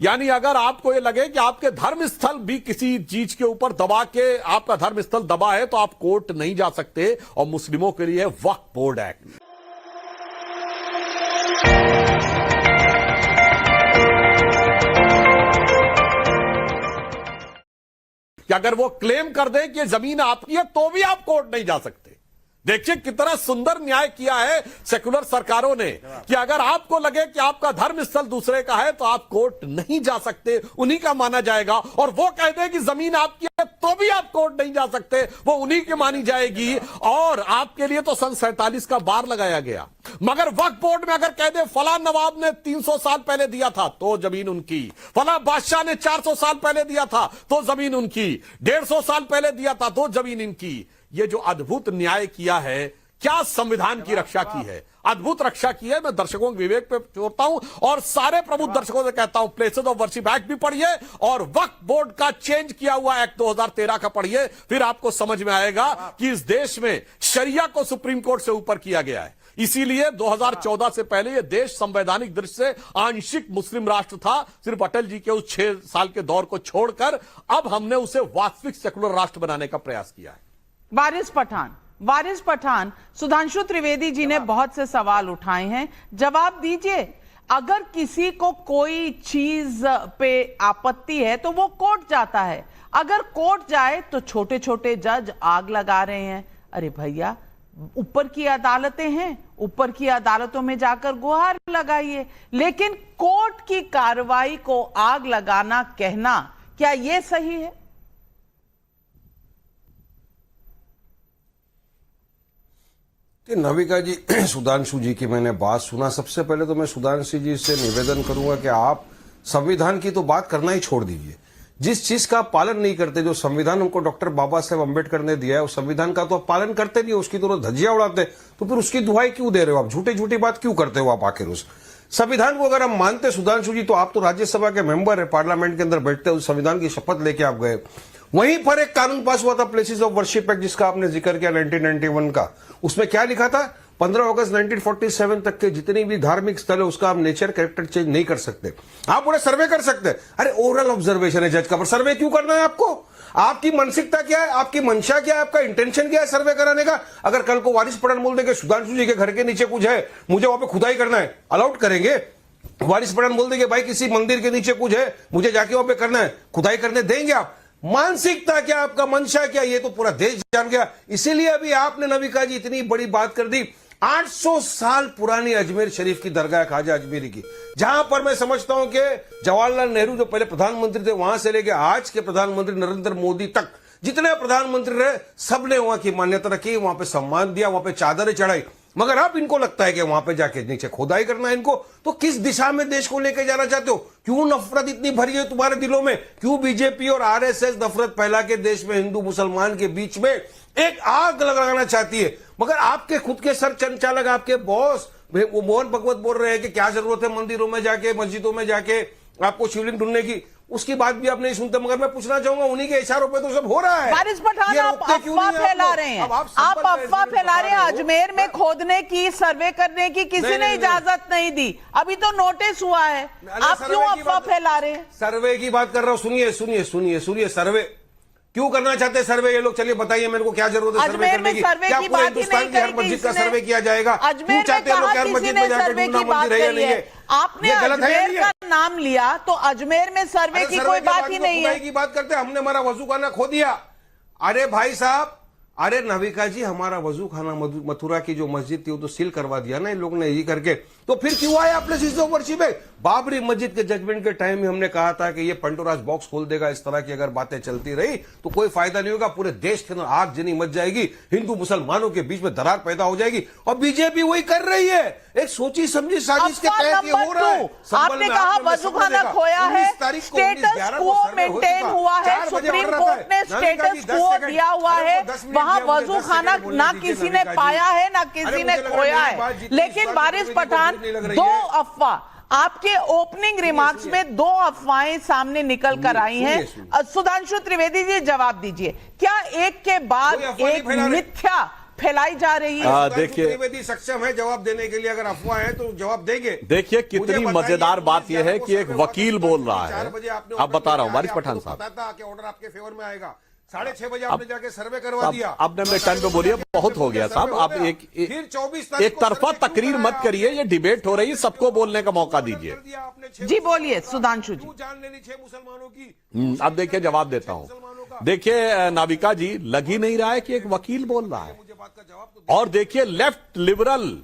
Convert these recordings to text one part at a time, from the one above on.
यानी अगर आपको ये लगे कि आपके धर्म स्थल भी किसी चीज के ऊपर दबा के आपका धर्म स्थल दबा है तो आप कोर्ट नहीं जा सकते। और मुस्लिमों के लिए वक्फ बोर्ड एक्ट, कि अगर वो क्लेम कर दें कि जमीन आपकी है तो भी आप कोर्ट नहीं जा सकते। देखिए कितना सुंदर न्याय किया है सेकुलर सरकारों ने कि अगर आपको लगे कि आपका धर्म स्थल दूसरे का है तो आप कोर्ट नहीं जा सकते, उन्हीं का माना जाएगा। और वो कह दे कि जमीन आपकी है तो भी आप कोर्ट नहीं जा सकते, वो उन्हीं की मानी जाएगी। और आपके लिए तो सन 47 का बार लगाया गया। मगर वक्फ बोर्ड में अगर कह दे फला नवाब ने 300 साल पहले दिया था तो जमीन उनकी, फला बादशाह ने 400 साल पहले दिया था तो जमीन उनकी, 150 साल पहले दिया था तो जमीन इनकी। ये जो अद्भुत न्याय किया है, क्या संविधान की रक्षा की है, अद्भुत रक्षा की है। मैं दर्शकों के विवेक पे छोड़ता हूं और सारे प्रबुद्ध दर्शकों से कहता हूं प्लेसेस ऑफ वर्शिप एक्ट भी पढ़िए और वक्फ बोर्ड का चेंज किया हुआ एक्ट 2013 का पढ़िए, फिर आपको समझ में आएगा कि इस देश में शरिया को सुप्रीम कोर्ट से ऊपर किया गया है। इसीलिए 2014 से पहले यह देश संवैधानिक दृष्टि से आंशिक मुस्लिम राष्ट्र था, सिर्फ अटल जी के उस 6 साल के दौर को छोड़कर। अब हमने उसे वास्तविक सेकुलर राष्ट्र बनाने का प्रयास किया है। वारिस पठान, सुधांशु त्रिवेदी जी ने बहुत से सवाल उठाए हैं, जवाब दीजिए। अगर किसी को कोई चीज पे आपत्ति है तो वो कोर्ट जाता है, अगर कोर्ट जाए तो छोटे छोटे जज आग लगा रहे हैं। अरे भैया, ऊपर की अदालतें हैं, ऊपर की अदालतों में जाकर गुहार लगाइए। लेकिन कोर्ट की कार्रवाई को आग लगाना कहना, क्या यह सही है? नविका जी, सुधांशु जी की मैंने बात सुना। सबसे पहले तो मैं सुधांशु जी से निवेदन करूंगा कि आप संविधान की तो बात करना ही छोड़ दीजिए। जिस चीज का आप पालन नहीं करते, जो संविधान हमको डॉक्टर बाबा साहेब अम्बेडकर ने दिया है, उस संविधान का तो आप पालन करते नहीं, उसकी तो धज्जियां उड़ाते, तो फिर उसकी दुहाई क्यों दे रहे हो आप? झूठी झूठी बात क्यों करते हो आप? आखिर उस संविधान को अगर हम मानते सुधांशु जी, तो आप तो राज्यसभा के मेंबर है, पार्लियामेंट के अंदर बैठते, उस संविधान की शपथ लेके आप गए। वहीं पर एक कानून पास हुआ था प्लेसेस ऑफ वर्शिप एक्ट, जिसका आपने जिक्र किया 1991 का। उसमें क्या लिखा था? 15 अगस्त 1947 तक के जितनी भी धार्मिक स्थल है उसका आप नेचर कैरेक्टर चेंज नहीं कर सकते। आप उन्हें सर्वे कर सकते हैं। अरे ओरल ऑब्जर्वेशन है जज का, पर सर्वे क्यों करना है आपको? आपकी मानसिकता क्या है, आपकी मंशा क्या है, आपका इंटेंशन क्या है सर्वे कराने का? अगर कल को वारिस पठान बोल देंगे सुधांशु जी के घर के नीचे कुछ है, मुझे वहां पे खुदाई करना है, अलाउड करेंगे? वारिस पठान बोल देंगे भाई किसी मंदिर के नीचे कुछ है, मुझे जाके वहां पे करना है, खुदाई करने देंगे आप? मानसिकता क्या, आपका मंशा क्या, ये तो पूरा देश जान गया। इसीलिए अभी आपने नविका जी इतनी बड़ी बात कर दी। 800 साल पुरानी अजमेर शरीफ की दरगाह ख्वाजा अजमेरी की, जहां पर मैं समझता हूं कि जवाहरलाल नेहरू जो पहले प्रधानमंत्री थे, वहां से लेकर आज के प्रधानमंत्री नरेंद्र मोदी तक जितने प्रधानमंत्री रहे, सबने वहां की मान्यता रखी, वहां पे सम्मान दिया, वहां पे चादरें चढ़ाई। मगर अब इनको लगता है कि वहां पे जाके नीचे खुदाई करना है इनको। तो किस दिशा में देश को लेके जाना चाहते हो? क्यों नफरत इतनी भरी है तुम्हारे दिलों में? क्यों बीजेपी और आरएसएस नफरत फैला के देश में हिंदू मुसलमान के बीच में एक आग लगाना चाहती है? मगर आपके खुद के सर संचालक, आपके बॉस वो मोहन भगवत बोल रहे हैं कि क्या जरूरत है मंदिरों में जाके, मस्जिदों में जाके आपको शिवलिंग ढूंढने की। उसकी बात भी आप नहीं सुनते। मगर मैं पूछना चाहूंगा, उन्हीं के इशारों पे तो सब हो रहा है। वारिस पठान, आप अफवाह फैला रहे हैं, आप अफवाह फैला रहे हैं। अजमेर में खोदने की, सर्वे करने की किसी ने इजाजत नहीं दी, अभी तो नोटिस हुआ है। आप क्यों अफवाह फैला रहे हैं? सर्वे की बात कर रहा हूं, सुनिए सुनिए सुनिए सुनिए। सर्वे क्यों करना चाहते हैं सर्वे ये लोग? चलिए बताइए मेरे को, क्या जरूरत है सर्वे करने की? क्या पूरे हिंदुस्तान की हर मस्जिद का सर्वे किया जाएगा? क्यों चाहते हैं लोग हर मस्जिद में जाकर ढूंढना मंदिर है या नहीं है? आपने अजमेर का नाम लिया तो अजमेर में सर्वे की कोई बात ही नहीं है। की बात करते हमने हमारा वजू खाना खो दिया। अरे भाई साहब, अरे नविका जी, हमारा वजू खाना मथुरा की जो मस्जिद थी वो तो सील करवा दिया ना इन लोगों ने ये करके। तो फिर क्यों आए अपने प्लेसेस ऑफ वर्शिप में? बाबरी मस्जिद के जजमेंट के टाइम में हमने कहा था कि ये पंडोरास बॉक्स खोल देगा। इस तरह की अगर बातें चलती रही तो कोई फायदा नहीं होगा, पूरे देश के अंदर आग जनी मच जाएगी, हिंदू मुसलमानों के बीच में दरार पैदा हो जाएगी। और बीजेपी वही कर रही है, एक सोची समझी साजिश के तहत ये हो रहा है। आपने कहा वजू खाना खोया है, स्टेटस क्वो मेंटेन हुआ है, सुप्रीम कोर्ट ने स्टेटस क्वो दिया हुआ है, वहां वजू खाना ना किसी ने पाया है ना किसी ने खोया है। लेकिन वारिस पठान, दो अफवाह आपके ओपनिंग रिमार्क्स में, दो अफवाहें सामने निकल कर आई हैं। सुधांशु त्रिवेदी जी जवाब दीजिए, क्या एक के बाद एक मिथ्या फैलाई जा रही है। देखिए त्रिवेदी सक्षम है जवाब देने के लिए, अगर अफवाह है तो जवाब देंगे। देखिए कितनी मजेदार बात यह है कि एक वकील बोल रहा है। 4 बजे आपने अब बता रहा हूं वारिस पठान साहब, पता था कि ऑर्डर आपके फेवर में आएगा, 6:30 बजे आपने जाके सर्वे करवा दिया। आपने अपने टाइम पे बोलिए, बहुत हो गया साहब। आप फिर 24 तारीख एक तरफा तकरीर मत करिए, ये डिबेट हो रही है, सबको बोलने का मौका दीजिए। जी बोलिए सुधांशु जी। जान लेनी 6 मुसलमानों की। अब देखिए जवाब देता हूं। देखिए नाविका जी, लग ही नहीं रहा है कि एक वकील बोल रहा है। और देखिए लेफ्ट लिबरल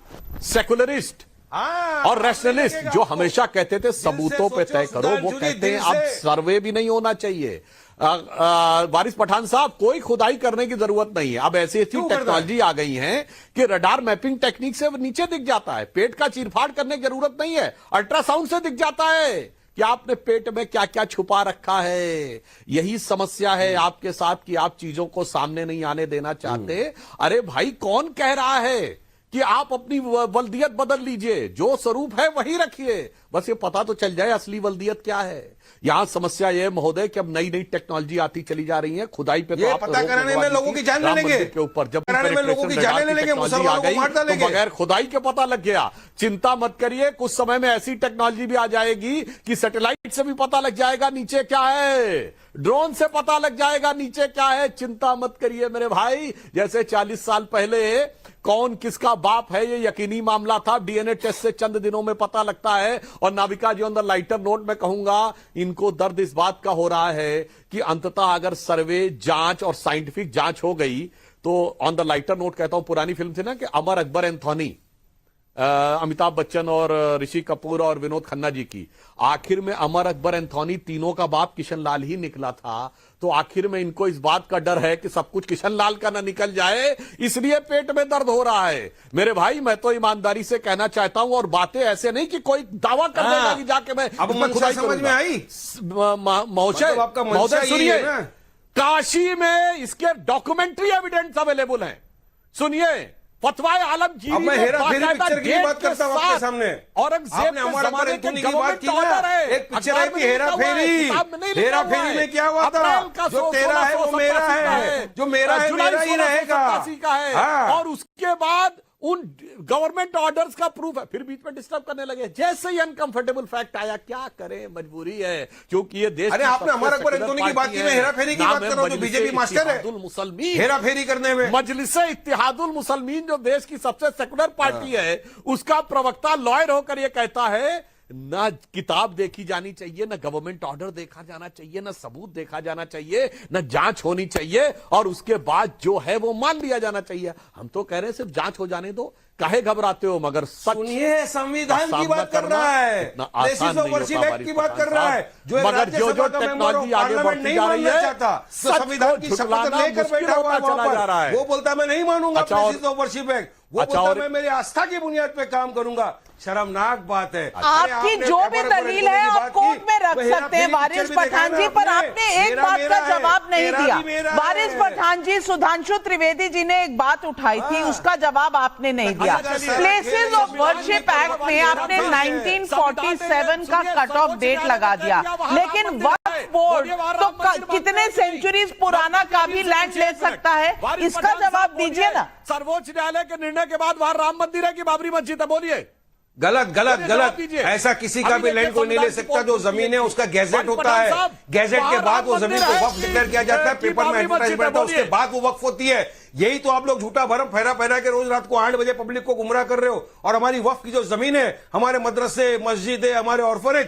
सेकुलरिस्ट और रैशनलिस्ट जो हमेशा कहते थे सबूतों पे तय करो, वो कहते हैं अब सर्वे भी नहीं होना चाहिए। वारिस पठान साहब, कोई खुदाई करने की जरूरत नहीं है। अब ऐसी ऐसी टेक्नोलॉजी आ गई है कि रडार मैपिंग टेक्निक से नीचे दिख जाता है। पेट का चीरफाड़ करने की जरूरत नहीं है, अल्ट्रासाउंड से दिख जाता है कि आपने पेट में क्या क्या छुपा रखा है। यही समस्या है आपके साथ कि आप चीजों को सामने नहीं आने देना चाहते। अरे भाई, कौन कह रहा है कि आप अपनी वल्दियत बदल लीजिए? जो स्वरूप है वही रखिए, बस ये पता तो चल जाए असली वल्दियत क्या है। यहां समस्या यह महोदय कि अब नई नई टेक्नोलॉजी आती चली जा रही है। खुदाई पे तो आप पता कराने में लोगों की जान ले लेंगे के ऊपर, जब लोगों की जान ले लेंगे, आ गई तो बगैर खुदाई के पता लग गया। चिंता मत करिए, कुछ समय में ऐसी टेक्नोलॉजी भी आ जाएगी कि सैटेलाइट से भी पता लग जाएगा नीचे क्या है, ड्रोन से पता लग जाएगा नीचे क्या है। चिंता मत करिए मेरे भाई। जैसे 40 साल पहले कौन किसका बाप है ये यकीनी मामला था, डीएनए टेस्ट से चंद दिनों में पता लगता है। और नाविका जी, ऑन द लाइटर नोट में कहूंगा, इनको दर्द इस बात का हो रहा है कि अंततः अगर सर्वे, जांच और साइंटिफिक जांच हो गई तो ऑन द लाइटर नोट कहता हूं, पुरानी फिल्म थी ना कि अमर अकबर एंथोनी, अमिताभ बच्चन और ऋषि कपूर और विनोद खन्ना जी की, आखिर में अमर अकबर एंथोनी तीनों का बाप किशन लाल ही निकला था। तो आखिर में इनको इस बात का डर है कि सब कुछ किशन लाल का ना निकल जाए, इसलिए पेट में दर्द हो रहा है। मेरे भाई, मैं तो ईमानदारी से कहना चाहता हूं, और बातें ऐसे नहीं कि कोई दावा कर देगा कि जाके मैं अब मंशा समझ में आई। महोदय सुनिए, काशी में इसके डॉक्यूमेंट्री एविडेंस अवेलेबल हैं। सुनिए, फतवाए आलमगीरी अब मैं हेरा फेरी पिक्चर की बात करता हूं आपके सामने। औरंगजेब के जमाने के की बात की ना, एक पिक्चर है कि हेरा फेरी। हेरा फेरी में क्या हुआ था? जो तेरा है वो मेरा है, जो मेरा है मेरा ही रहेगा। और उसके बाद उन गवर्नमेंट ऑर्डर्स का प्रूफ है, फिर बीच में डिस्टर्ब करने लगे। जैसे ही अनकंफर्टेबल फैक्ट आया, क्या करें, मजबूरी है, क्योंकि ये देश। अरे आपने हमारा अकबर एंथोनी की बात की, मैं हेरा फेरी की बात कर रहा हूं। तो बीजेपी मास्टर है मुसलमीन हेरा फेरी करने में। मजलिसे इत्तेहादुल मुसलमीन जो देश की सबसे सेकुलर पार्टी है, उसका प्रवक्ता लॉयर होकर यह कहता है ना किताब देखी जानी चाहिए, ना गवर्नमेंट ऑर्डर देखा जाना चाहिए, ना सबूत देखा जाना चाहिए, ना जांच होनी चाहिए, और उसके बाद जो है वो मान लिया जाना चाहिए। हम तो कह रहे हैं सिर्फ जांच हो जाने दो, काहे घबराते हो? मगर सुनिए, संविधान की बात कर रहा है, आसान नहीं होता की बात कर रहा है, मगर जो जो टेक्नोलॉजी आगे बढ़ती जा रही है, संविधान की शपथ लेकर बैठा हुआ चला जा रहा है। वो बोलता मैं नहीं मानूंगा प्लेसेस ऑफ वर्शिप एक्ट, वो बोलता मैं मेरी आस्था की बुनियाद पे काम करूंगा। शर्मनाक बात है। आपकी जो भी दलील है आप कोर्ट में रख सकते हैं वारिस पठान जी, पर आपने एक बात का जवाब नहीं दिया। वारिस पठान जी, सुधांशु त्रिवेदी जी ने एक बात उठाई थी, उसका जवाब आपने नहीं दिया। प्लेसेस ऑफ वर्शिप एक्ट में आपने 1947 का कट ऑफ डेट लगा दिया, लेकिन वक्फ बोर्ड तो कितने सेंचुरीज पुराना का भी लैंड ले सकता है, इसका जवाब दीजिए ना। सर्वोच्च न्यायालय के निर्णय के बाद वहां राम मंदिर है कि बाबरी मस्जिद है? बोलिए। गलत गलत गलत, ऐसा किसी का भी लैंड कोई नहीं ले सकता। जो जमीन है उसका गैजेट होता है, गैजेट के बाद वो जमीन को वक्फ डिक्लेयर किया जाता है, पेपर में एडवर्टाइजमेंट होता है, उसके बाद वो वक्फ होती है। यही तो आप लोग झूठा भरम फहरा फहरा के रोज रात को 8 बजे पब्लिक को गुमराह कर रहे हो। और हमारी वक्फ की जो जमीन है, हमारे मदरसे, मस्जिद है, हमारे ऑर्फनेज,